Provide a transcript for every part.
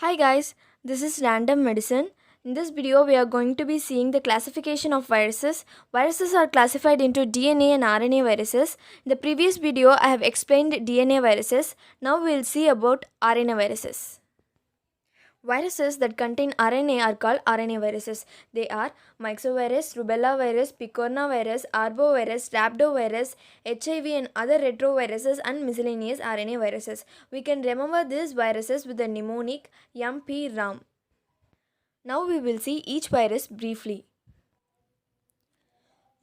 Hi guys, this is Random Medicine. In this video, we are going to be seeing the classification of viruses. Viruses are classified into DNA and RNA viruses. In the previous video, I have explained DNA viruses. Now we will see about RNA viruses. Viruses that contain RNA are called RNA viruses. They are myxovirus, rubella virus, picornavirus, arbovirus, rhabdovirus, HIV and other retroviruses and miscellaneous RNA viruses. We can remember these viruses with the mnemonic MP-RAM. Now we will see each virus briefly.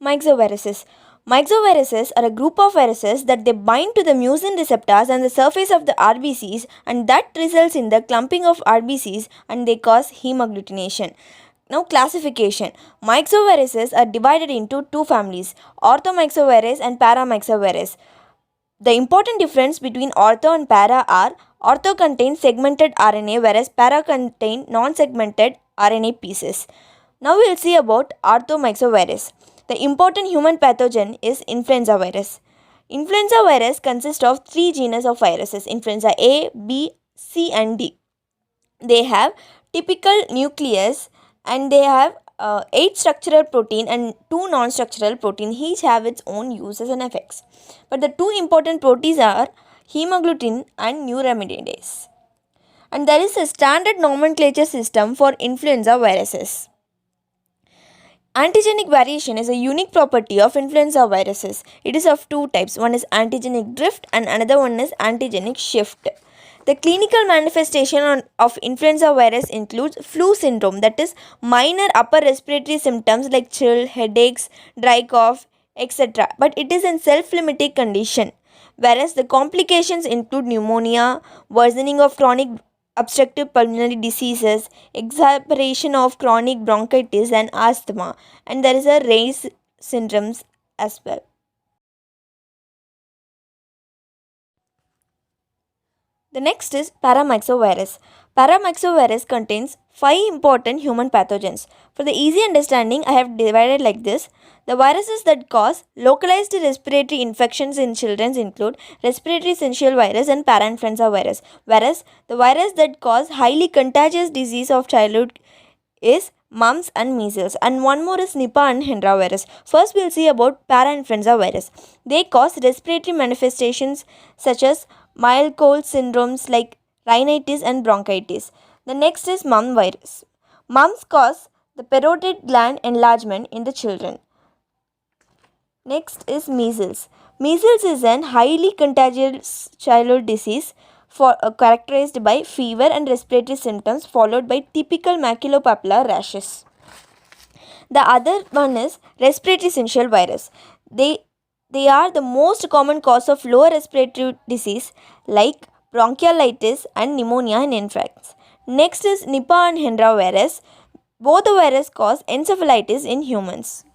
Myxoviruses. Myxoviruses are a group of viruses that they bind to the mucin receptors on the surface of the RBCs, and that results in the clumping of RBCs and they cause hemagglutination. Now classification. Myxoviruses are divided into two families, orthomyxovirus and paramyxovirus. The important difference between ortho and para are ortho contains segmented RNA whereas para contain non-segmented RNA pieces. Now we will see about orthomyxovirus. The important human pathogen is influenza virus. Influenza virus consists of three genus of viruses: influenza A, B, C and D. They have typical nucleus and they have 8 structural protein and 2 non-structural protein. Each have its own uses and effects. But the two important proteins are hemagglutinin and neuraminidase. And there is a standard nomenclature system for influenza viruses. Antigenic variation is a unique property of influenza viruses. It is of two types. One is antigenic drift and another one is antigenic shift. The clinical manifestation of influenza virus includes flu syndrome, that is minor upper respiratory symptoms like chill, headaches, dry cough, etc. But it is a self-limiting condition. Whereas the complications include pneumonia, worsening of chronic obstructive pulmonary diseases, exacerbation of chronic bronchitis and asthma, and there is a Ray's syndromes as well. The next is paramyxovirus. Paramyxovirus contains 5 important human pathogens. For the easy understanding, I have divided like this. The viruses that cause localized respiratory infections in children include respiratory syncytial virus and parainfluenza virus, whereas the virus that cause highly contagious disease of childhood is mumps and measles, and one more is Nipah and Hendra virus. First, we'll see about parainfluenza virus. They cause respiratory manifestations such as mild cold syndromes like rhinitis and bronchitis. The next is mumps virus. Mumps cause the parotid gland enlargement in the children. Next is measles. Measles is an highly contagious childhood disease characterized by fever and respiratory symptoms followed by typical maculopapular rashes. The other one is respiratory syncytial virus. They are the most common cause of lower respiratory disease like bronchiolitis and pneumonia in infants. Next is Nipah and Hendra virus. Both the viruses cause encephalitis in humans.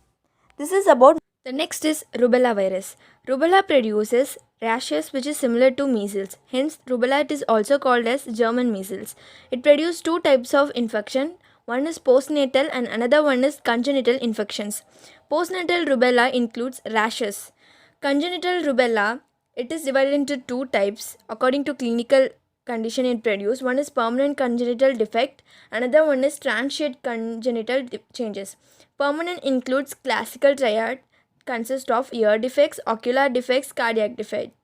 This is about the next is rubella virus. Rubella produces rashes which is similar to measles. Hence, rubella is also called as German measles. It produces two types of infection. One is postnatal and another one is congenital infections. Postnatal rubella includes rashes. Congenital rubella, it is divided into two types according to clinical condition it produces. One is permanent congenital defect, another one is transient congenital changes. Permanent includes classical triad, consists of ear defects, ocular defects, cardiac defects.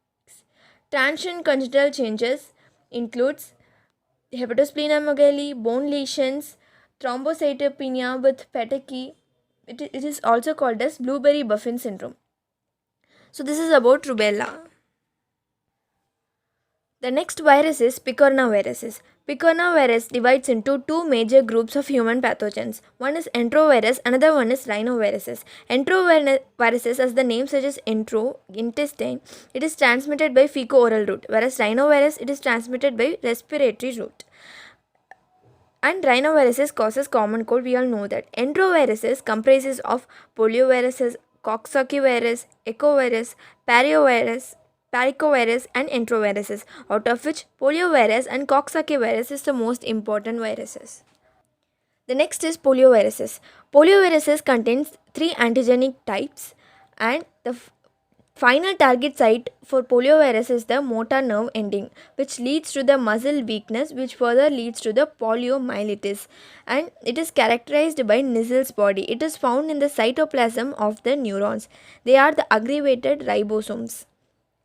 Transient congenital changes includes hepatosplenomegaly, bone lesions, thrombocytopenia with petechiae. It is also called as Blueberry-Buffin syndrome. So this is about rubella. The next virus is picornaviruses. Picornavirus divides into two major groups of human pathogens. One is enterovirus, another one is rhinoviruses. Enteroviruses, as the name suggests, entero, intestine, it is transmitted by fecal-oral route, whereas rhinovirus, it is transmitted by respiratory route. And rhinoviruses causes common cold, we all know that. Enteroviruses comprises of polioviruses, Coxsackie virus, echovirus, pariovirus, Paricovirus and enteroviruses, out of which poliovirus and Coxsackie virus is the most important viruses. The next is polioviruses. Polioviruses contains three antigenic types and the Final target site for poliovirus is the motor nerve ending, which leads to the muscle weakness, which further leads to the poliomyelitis. And it is characterized by Nissel's body. It is found in the cytoplasm of the neurons. They are the aggravated ribosomes.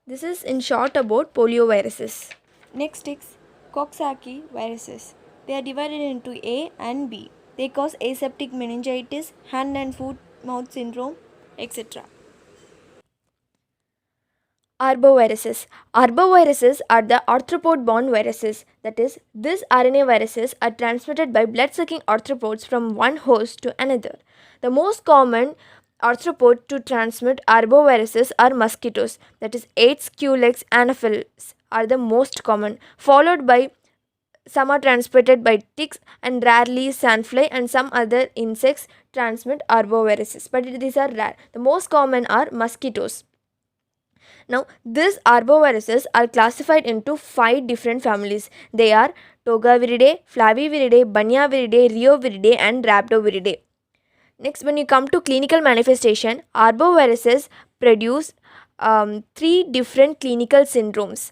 This is in short about polioviruses. Next is Coxsackie viruses. They are divided into A and B. They cause aseptic meningitis, hand and foot mouth syndrome, etc. Arboviruses. Arboviruses are the arthropod-borne viruses. That is, these RNA viruses are transmitted by blood-sucking arthropods from one host to another. The most common arthropod to transmit arboviruses are mosquitoes. That is, Aedes, Culex, Anopheles are the most common, followed by some are transmitted by ticks and rarely sandfly and some other insects transmit arboviruses. But these are rare. The most common are mosquitoes. Now, these arboviruses are classified into 5 different families. They are Togaviridae, Flaviviridae, Banyaviridae, Rheoviridae and Rhabdoviridae. Next, when you come to clinical manifestation, arboviruses produce 3 different clinical syndromes.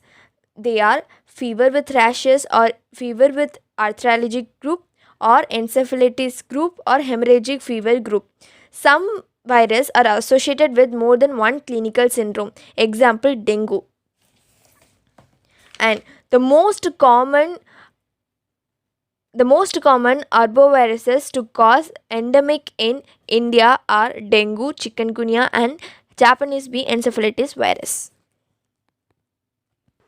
They are fever with rashes or fever with arthralgic group or encephalitis group or hemorrhagic fever group. Some viruses are associated with more than one clinical syndrome. Example, dengue. And the most common arboviruses to cause endemic in India are dengue, chikungunya and Japanese bee encephalitis virus.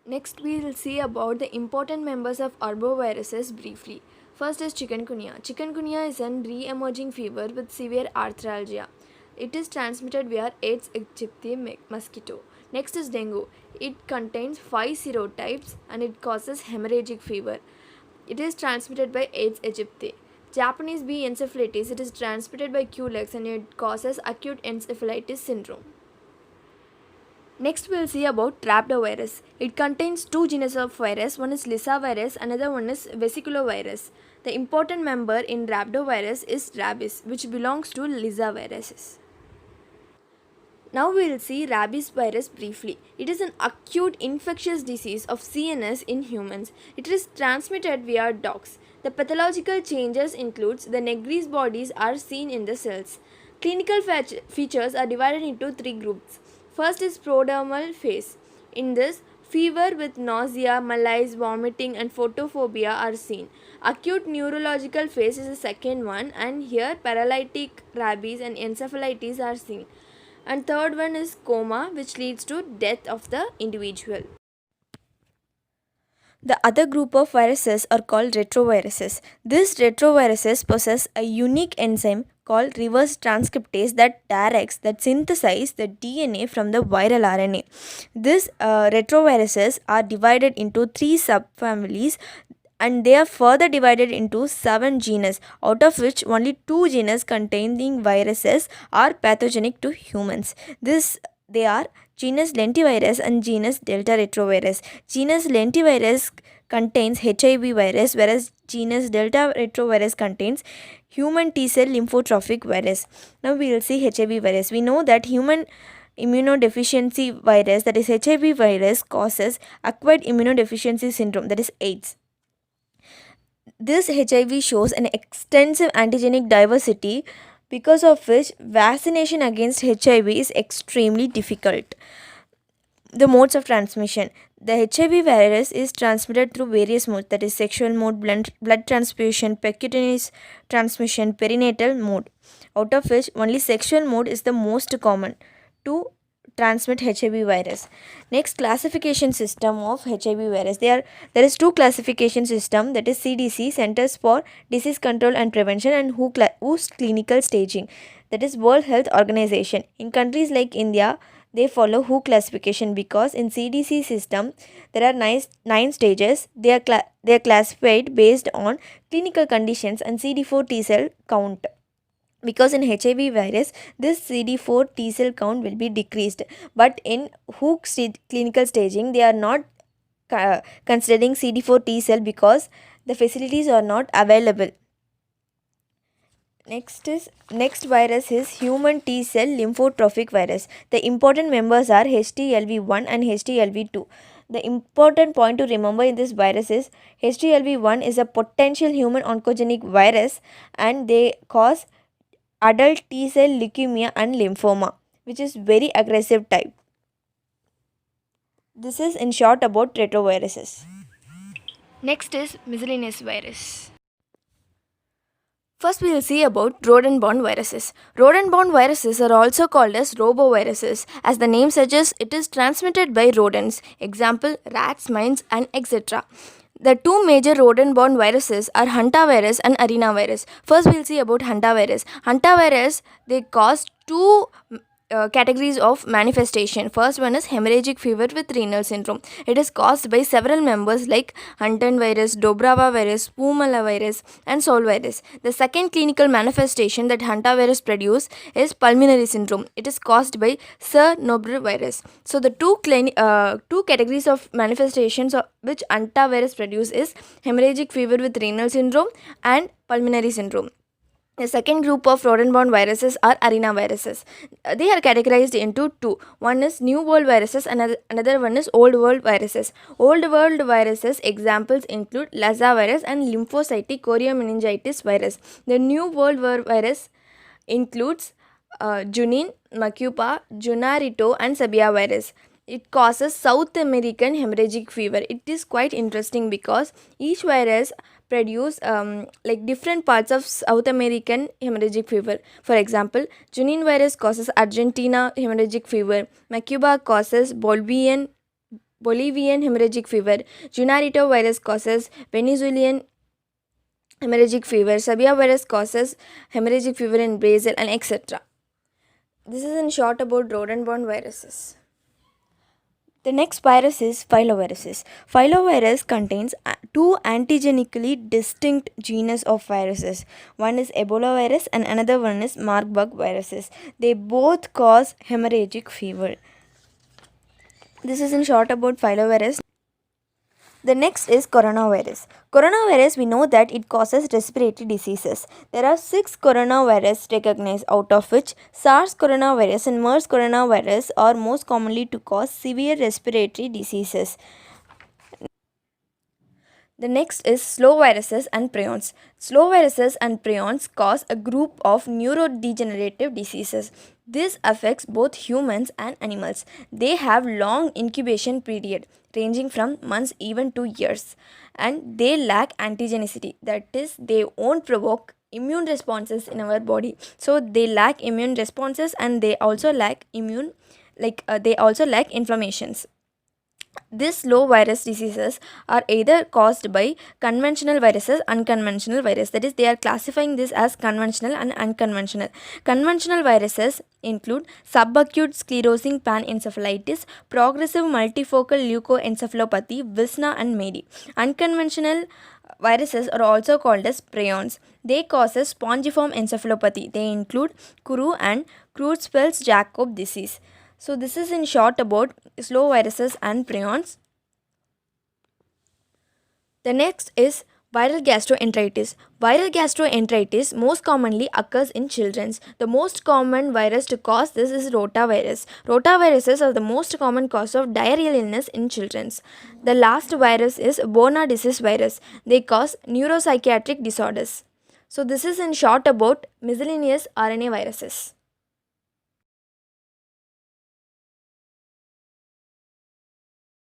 Next, we will see about the important members of arboviruses briefly. First is chikungunya. Chikungunya is a re-emerging fever with severe arthralgia. It is transmitted via Aedes aegypti mosquito. Next is dengue. It contains 5 serotypes and it causes hemorrhagic fever. It is transmitted by Aedes aegypti. Japanese bee encephalitis, it is transmitted by Culex and it causes acute encephalitis syndrome. Next we will see about rhabdovirus. It contains 2 genus of virus. One is Lissa virus, another one is vesiculovirus. The important member in rhabdovirus is rabies, which belongs to Lissa viruses. Now we will see rabies virus briefly. It is an acute infectious disease of CNS in humans. It is transmitted via dogs. The pathological changes includes the Negri's bodies are seen in the cells. Clinical features are divided into 3 groups. First is prodromal phase. In this, fever with nausea, malaise, vomiting and photophobia are seen. Acute neurological phase is the second one and here paralytic rabies and encephalitis are seen. And third one is coma, which leads to death of the individual. The other group of viruses are called retroviruses. These retroviruses possess a unique enzyme called reverse transcriptase that synthesize the DNA from the viral RNA. These retroviruses are divided into 3 subfamilies and they are further divided into 7 genus, out of which only 2 genus containing viruses are pathogenic to humans. They are genus lentivirus and genus delta retrovirus. Genus lentivirus contains HIV virus, whereas genus delta retrovirus contains human T-cell lymphotrophic virus. Now we will see HIV virus. We know that human immunodeficiency virus, that is HIV virus, causes acquired immunodeficiency syndrome, that is AIDS. This HIV shows an extensive antigenic diversity, because of which vaccination against HIV is extremely difficult. The modes of transmission. The HIV virus is transmitted through various modes, that is sexual mode, blood transfusion, percutaneous transmission, perinatal mode, out of which only sexual mode is the most common to transmit HIV virus. Next, classification system of HIV virus. There is 2 classification system, that is CDC, Centers for Disease Control and Prevention, and WHO's clinical staging, that is World Health Organization. In countries like India, they follow WHO classification because in CDC system there are 9 stages. They are classified based on clinical conditions and CD4 T cell count. Because in HIV virus, this CD4 T cell count will be decreased. But in WHO clinical staging, they are not considering CD4 T cell because the facilities are not available. Next virus is human T cell lymphotrophic virus. The important members are HTLV1 and HTLV2. The important point to remember in this virus is HTLV1 is a potential human oncogenic virus, and they cause adult T cell leukemia and lymphoma, which is very aggressive type. This is in short about retroviruses. Next is miscellaneous virus. First, we will see about rodent-borne viruses. Rodent-borne viruses are also called as roboviruses. As the name suggests, it is transmitted by rodents. Example, rats, mice, and etc. The two major rodent-borne viruses are hantavirus and arenavirus. First, we will see about hantavirus. Hantavirus, they cause two categories of manifestation. First one is hemorrhagic fever with renal syndrome. It is caused by several members like Hunter virus, Dobrava virus, Pumala virus, and Sol virus. The second clinical manifestation that hantavirus produce is pulmonary syndrome. It is caused by Cernobr virus. So the two categories of manifestations which hantavirus produce is hemorrhagic fever with renal syndrome and pulmonary syndrome. The second group of rodent-borne viruses are arenaviruses. They are categorized into two. One is New World viruses and another one is Old World viruses. Old World viruses examples include Lassa virus and lymphocytic choriomeningitis virus. The New World virus includes Junin, Macupa, Junarito and Sabia virus. It causes South American hemorrhagic fever. It is quite interesting because each virus produce like different parts of South American hemorrhagic fever. For example, Junin virus causes Argentina hemorrhagic fever. Macuba causes Bolivian hemorrhagic fever. Junarito virus causes Venezuelan hemorrhagic fever. Sabia virus causes hemorrhagic fever in Brazil, and etc. This is in short about rodent-borne viruses. The next virus is filoviruses. Filovirus contains two antigenically distinct genus of viruses. One is Ebola virus and another one is Marburg viruses. They both cause hemorrhagic fever. This is in short about filovirus. The next is coronavirus. Coronavirus, we know that it causes respiratory diseases. There are 6 coronavirus recognized, out of which SARS coronavirus and MERS coronavirus are most commonly to cause severe respiratory diseases. The next is slow viruses and prions. Slow viruses and prions cause a group of neurodegenerative diseases. This affects both humans and animals. They have long incubation period ranging from months even to years, and they lack antigenicity. That is, they won't provoke immune responses in our body. So they lack immune responses and they also lack inflammations. These slow virus diseases are either caused by conventional viruses, unconventional virus. That is, they are classifying this as conventional and unconventional. Conventional viruses include subacute sclerosing panencephalitis, progressive multifocal leukoencephalopathy, Wisna and Medi. Unconventional viruses are also called as prions. They cause spongiform encephalopathy. They include Kuru and Creutzfeldt-Jakob disease. So this is in short about slow viruses and prions. The next is viral gastroenteritis. Viral gastroenteritis most commonly occurs in children. The most common virus to cause this is rotavirus. Rotaviruses are the most common cause of diarrheal illness in children. The last virus is Bona disease virus. They cause neuropsychiatric disorders. So this is in short about miscellaneous RNA viruses.